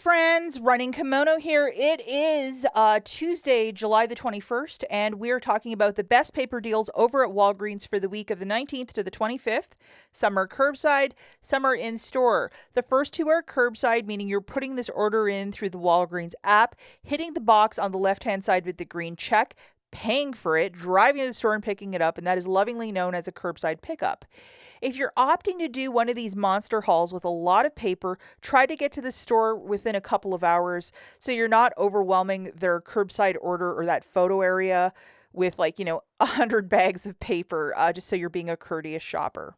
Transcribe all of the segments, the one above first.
friends, Running Kimono here. It is Tuesday, July the 21st, and we're talking about the best paper deals over at Walgreens for the week of the 19th to the 25th. Some are curbside, some are in store. The first two are curbside, meaning you're putting this order in through the Walgreens app, hitting the box on the left-hand side with the green check, paying for it, driving to the store and picking it up, and that is lovingly known as a curbside pickup. If you're opting to do one of these monster hauls with a lot of paper, try to get to the store within a couple of hours so you're not overwhelming their curbside order or that photo area with 100 bags of paper, just so you're being a courteous shopper.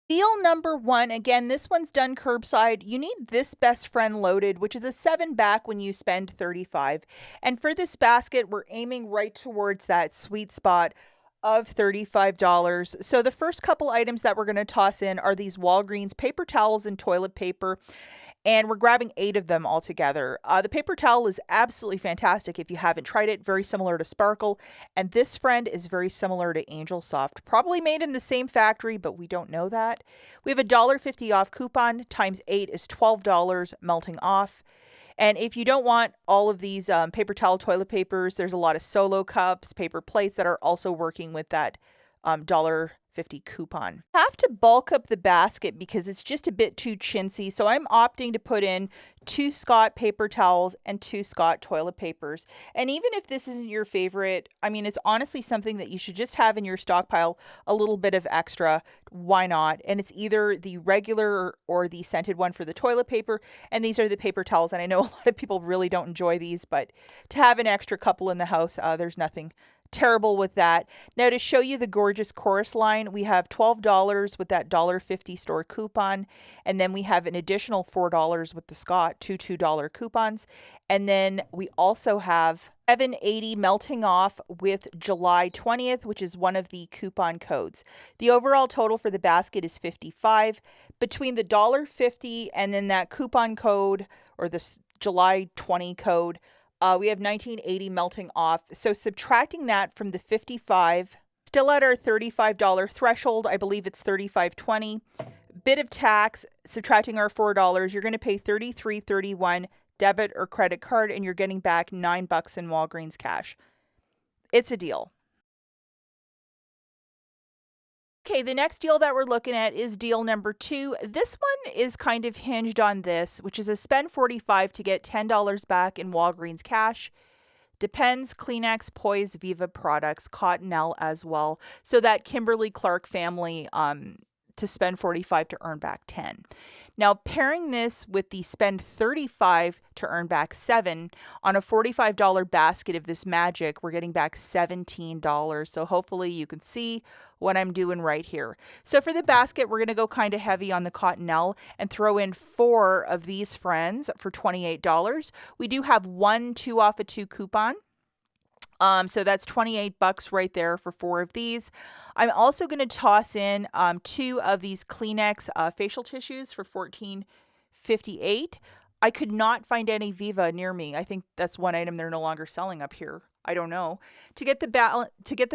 Deal number one, again, this one's done curbside. You need this best friend loaded, which is a 7 back when you spend $35. And for this basket, we're aiming right towards that sweet spot of $35. So the first couple items that we're going to toss in are these Walgreens paper towels and toilet paper. And we're grabbing 8 of them all together. The paper towel is absolutely fantastic if you haven't tried it. Very similar to Sparkle. And this friend is very similar to Angel Soft. Probably made in the same factory, but we don't know that. We have a $1.50 off coupon. Times 8 is $12 melting off. And if you don't want all of these paper towel toilet papers, there's a lot of solo cups, paper plates that are also working with that $1.50 coupon. I have to bulk up the basket because it's just a bit too chintzy, so I'm opting to put in 2 Scott paper towels and 2 Scott toilet papers. And even if this isn't your favorite, I mean, it's honestly something that you should just have in your stockpile, a little bit of extra. Why not? And it's either the regular or the scented one for the toilet paper, and these are the paper towels. And I know a lot of people really don't enjoy these, but to have an extra couple in the house, there's nothing terrible with that. Now, to show you the gorgeous chorus line, we have $12 with that $1.50 store coupon, and then we have an additional $4 with the Scott, two $2 coupons, and then we also have $7.80 melting off with July 20th, which is one of the coupon codes. The overall total for the basket is $55. Between the $1.50 and then that coupon code, or the July 20 code, we have $19.80 melting off. So subtracting that from the $55, still at our $35 threshold, I believe it's $35.20. Bit of tax, subtracting our $4, you're going to pay $33.31 debit or credit card, and you're getting back $9 in Walgreens cash. It's a deal. Okay, the next deal that we're looking at is deal number 2. This one is kind of hinged on this, which is a spend $45 to get $10 back in Walgreens cash. Depends, Kleenex, Poise, Viva products, Cottonelle as well. So that Kimberly Clark family to spend $45 to earn back $10. Now, pairing this with the spend $35 to earn back $7 on a $45 basket of this magic, we're getting back $17. So hopefully you can see what I'm doing right here. So for the basket, we're going to go kind of heavy on the Cottonelle and throw in 4 of these friends for $28. We do have 1 2 off a 2 coupon. So that's $28 right there for 4 of these. I'm also going to toss in 2 of these Kleenex facial tissues for $14.58. I could not find any Viva near me. I think that's one item they're no longer selling up here. I don't know. To get the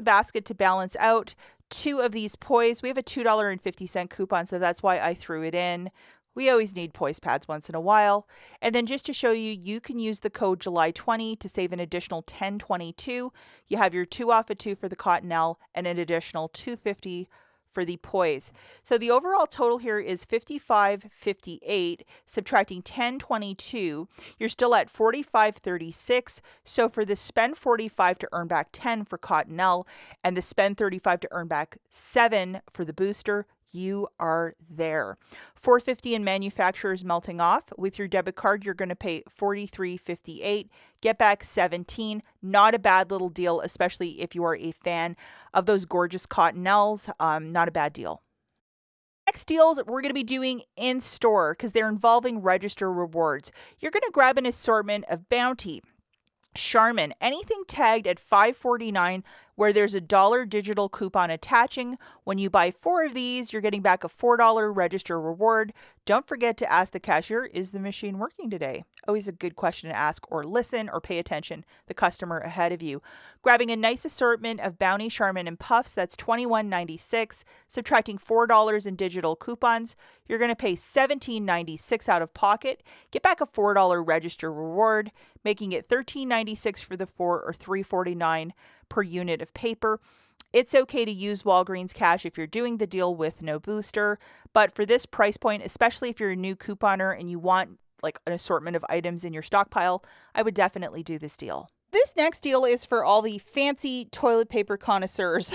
basket to balance out, 2 of these Poise. We have a $2.50 coupon, so that's why I threw it in. We always need Poise pads once in a while. And then just to show you, you can use the code July20 to save an additional $10.22. You have your 2 off a 2 for the Cottonelle and an additional $2.50 for the Poise. So the overall total here is $55.58, subtracting $10.22. You're still at $45.36. So for the spend $45 to earn back $10 for Cottonelle and the spend $35 to earn back $7 for the booster, you are there. $4.50 in manufacturers melting off. With your debit card, you're going to pay $43.58. Get back $17. Not a bad little deal, especially if you are a fan of those gorgeous Cottonelles. Not a bad deal. Next deals we're going to be doing in store because they're involving register rewards. You're going to grab an assortment of Bounty, Charmin, anything tagged at $5.49 where there's a $1 digital coupon attaching. When you buy 4 of these, you're getting back a $4 register reward. Don't forget to ask the cashier, is the machine working today? Always a good question to ask, or listen or pay attention the customer ahead of you. Grabbing a nice assortment of Bounty, Charmin, and Puffs, that's $21.96. Subtracting $4 in digital coupons, you're going to pay $17.96 out of pocket. Get back a $4 register reward, making it $13.96 for the 4 or $3.49 per unit of paper. It's okay to use Walgreens Cash if you're doing the deal with no booster, but for this price point, especially if you're a new couponer and you want like an assortment of items in your stockpile, I would definitely do this deal. This next deal is for all the fancy toilet paper connoisseurs.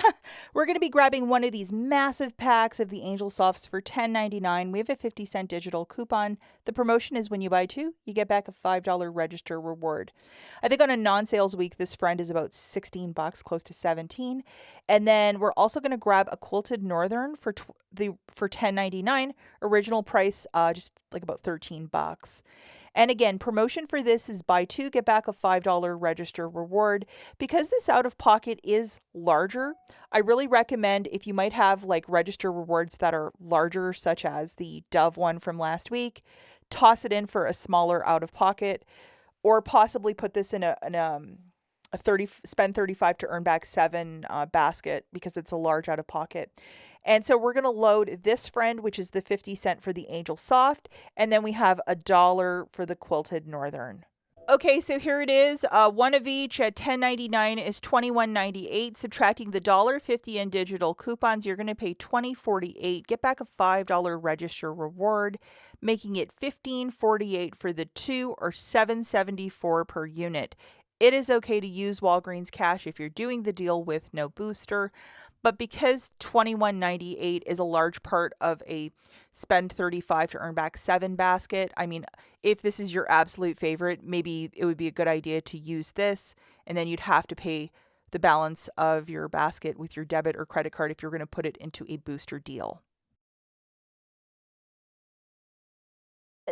We're going to be grabbing one of these massive packs of the Angel Softs for $10.99. We have a 50-cent digital coupon. The promotion is when you buy 2, you get back a $5 register reward. I think on a non-sales week, this friend is about $16, close to $17. And then we're also going to grab a quilted Northern for $10.99. Original price just like about $13. And again, promotion for this is buy 2, get back a $5 register reward. Because this out of pocket is larger, I really recommend, if you might have like register rewards that are larger, such as the Dove one from last week, toss it in for a smaller out of pocket, or possibly put this in a spend $35 to earn back 7 basket, because it's a large out of pocket. And so we're going to load this friend, which is the 50-cent for the Angel Soft, and then we have $1 for the quilted Northern. Okay, so here it is. One of each at $10.99 is $21.98. Subtracting the $1.50 in digital coupons, you're going to pay $20.48. Get back a $5 register reward, making it $15.48 for the 2 or $7.74 per unit. It is okay to use Walgreens Cash if you're doing the deal with no booster. But because $21.98 is a large part of a spend $35 to earn back 7 basket, I mean, if this is your absolute favorite, maybe it would be a good idea to use this, and then you'd have to pay the balance of your basket with your debit or credit card if you're going to put it into a booster deal.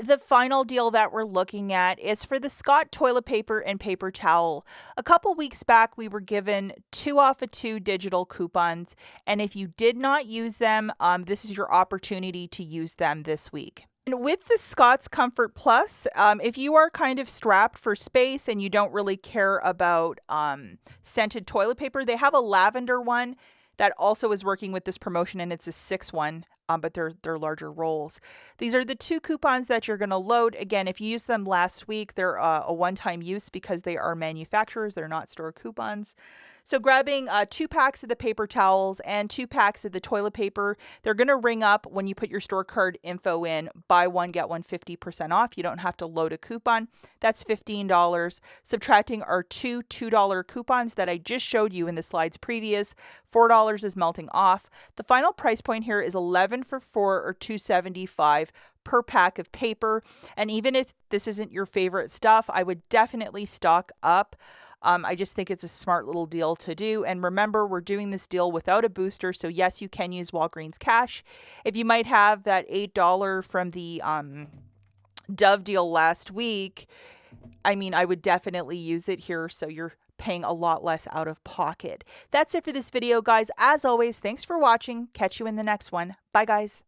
The final deal that we're looking at is for the Scott toilet paper and paper towel. A couple weeks back, we were given 2 off of 2 digital coupons, and if you did not use them, this is your opportunity to use them this week. And with the Scott's Comfort Plus, if you are kind of strapped for space and you don't really care about scented toilet paper, they have a lavender one that also is working with this promotion, and it's a 6 one. But they're larger rolls. These are the 2 coupons that you're going to load. Again, if you used them last week, they're a one-time use because they are manufacturers. They're not store coupons. So grabbing 2 packs of the paper towels and 2 packs of the toilet paper, they're going to ring up when you put your store card info in. Buy one, get one 50% off. You don't have to load a coupon. That's $15. Subtracting our 2 $2 coupons that I just showed you in the slides previous, $4 is melting off. The final price point here is 11 for 4 or $2.75 per pack of paper. And even if this isn't your favorite stuff, I would definitely stock up. I just think it's a smart little deal to do. And remember, we're doing this deal without a booster. So yes, you can use Walgreens Cash. If you might have that $8 from the Dove deal last week, I mean, I would definitely use it here. So you're paying a lot less out of pocket. That's it for this video, guys. As always, thanks for watching. Catch you in the next one. Bye, guys.